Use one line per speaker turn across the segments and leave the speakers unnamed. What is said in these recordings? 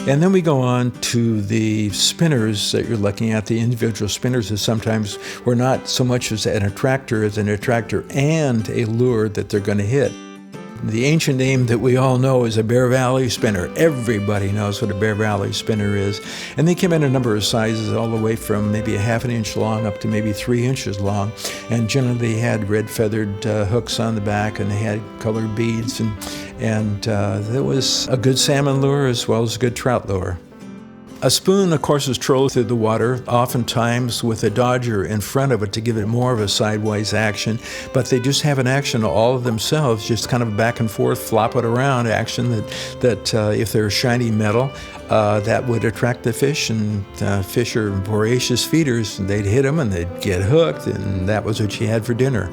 And then we go on to the spinners that you're looking at. The individual spinners is sometimes were not so much as an attractor and a lure that they're going to hit. The ancient name that we all know is a Bear Valley spinner. Everybody knows what a Bear Valley spinner is. And they came in a number of sizes, all the way from maybe a half an inch long up to maybe 3 inches long. And generally they had red feathered hooks on the back, and they had colored beads. And there was a good salmon lure as well as a good trout lure. A spoon, of course, is trolled through the water, oftentimes with a dodger in front of it to give it more of a sideways action, but they just have an action all of themselves, just kind of back and forth, flop it around action that if they're shiny metal, that would attract the fish, and fish are voracious feeders. They'd hit them and they'd get hooked, and that was what you had for dinner.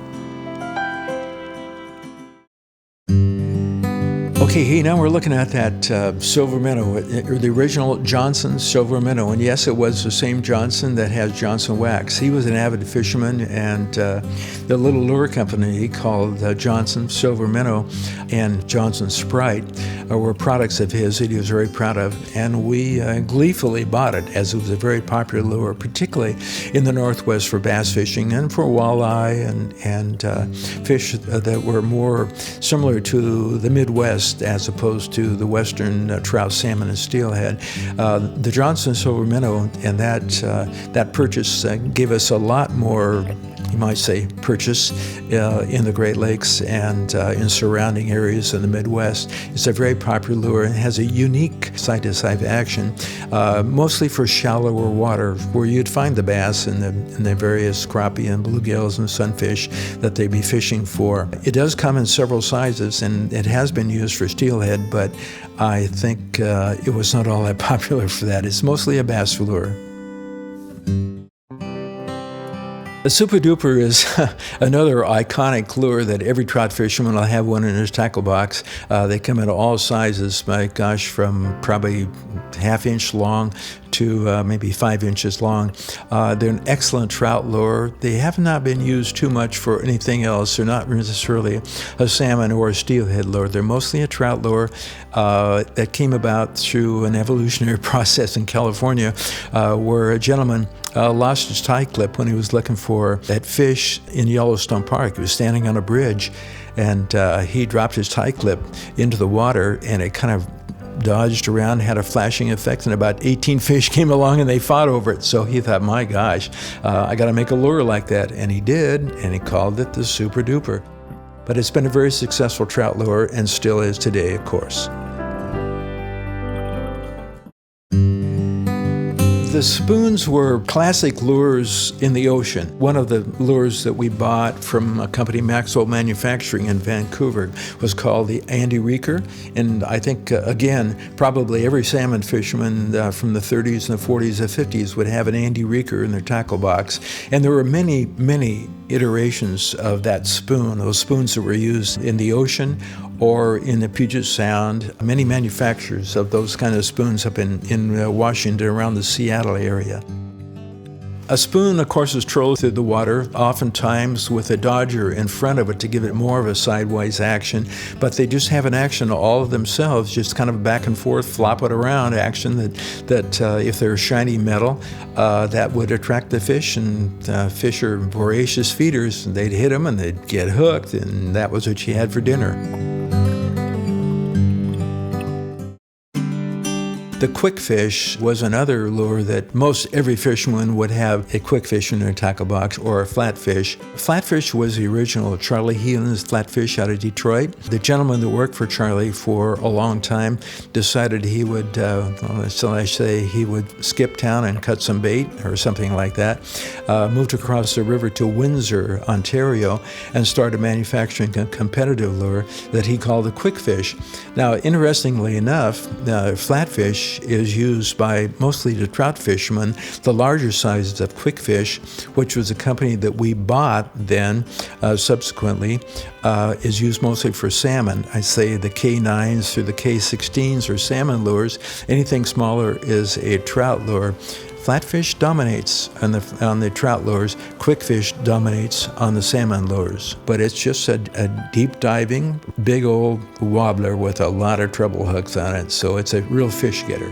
Okay, hey, now we're looking at that silver minnow, or the original Johnson silver minnow. And yes, it was the same Johnson that has Johnson wax. He was an avid fisherman, and the little lure company called Johnson silver minnow and Johnson Sprite were products of his that he was very proud of. And we gleefully bought it, as it was a very popular lure, particularly in the Northwest for bass fishing and for walleye and fish that were more similar to the Midwest as opposed to the western trout, salmon, and steelhead. The Johnson silver minnow and that purchase gave us a lot more, you might say, purchase in the Great Lakes and in surrounding areas in the Midwest. It's a very popular lure and has a unique side-to-side action, mostly for shallower water where you'd find the bass and the various crappie and bluegills and sunfish that they'd be fishing for. It does come in several sizes, and it has been used for steelhead, but I think it was not all that popular for that. It's mostly a bass lure. The super duper is another iconic lure that every trout fisherman will have one in his tackle box. They come in all sizes, my gosh, from probably half-inch long to maybe 5 inches long. They're an excellent trout lure. They have not been used too much for anything else. They're not necessarily a salmon or a steelhead lure. They're mostly a trout lure that came about through an evolutionary process in California where a gentleman lost his tie clip when he was looking for that fish in Yellowstone Park. He was standing on a bridge, and he dropped his tie clip into the water, and it kind of dodged around, had a flashing effect, and about 18 fish came along and they fought over it. So he thought, my gosh, I got to make a lure like that. And he did, and he called it the super duper. But it's been a very successful trout lure and still is today, of course. The spoons were classic lures in the ocean. One of the lures that we bought from a company, Maxwell Manufacturing in Vancouver, was called the Andy Reeker. And I think, again, probably every salmon fisherman from the 30s and the 40s and 50s would have an Andy Reeker in their tackle box. And there were many, many iterations of that spoon, those spoons that were used in the ocean or in the Puget Sound. Many manufacturers of those kind of spoons up in Washington, around the Seattle area. A spoon, of course, is trolled through the water, oftentimes with a dodger in front of it to give it more of a sideways action, but they just have an action all of themselves, just kind of back and forth, flop it around action that if they're shiny metal, that would attract the fish, and fish are voracious feeders. They'd hit them and they'd get hooked, and that was what you had for dinner. The Quickfish was another lure that most every fisherman would have a Quickfish in their tackle box, or a flatfish. Flatfish was the original Charlie Heelan's flatfish out of Detroit. The gentleman that worked for Charlie for a long time decided he would, he would skip town and cut some bait or something like that, moved across the river to Windsor, Ontario, and started manufacturing a competitive lure that he called the Quickfish. Now, interestingly enough, flatfish is used by mostly the trout fishermen. The larger sizes of Quickfish, which was a company that we bought then subsequently, is used mostly for salmon. I'd say the K9s through the K16s are salmon lures. Anything smaller is a trout lure. Flatfish dominates on the trout lures. Quickfish dominates on the salmon lures. But it's just a deep diving, big old wobbler with a lot of treble hooks on it. So it's a real fish getter.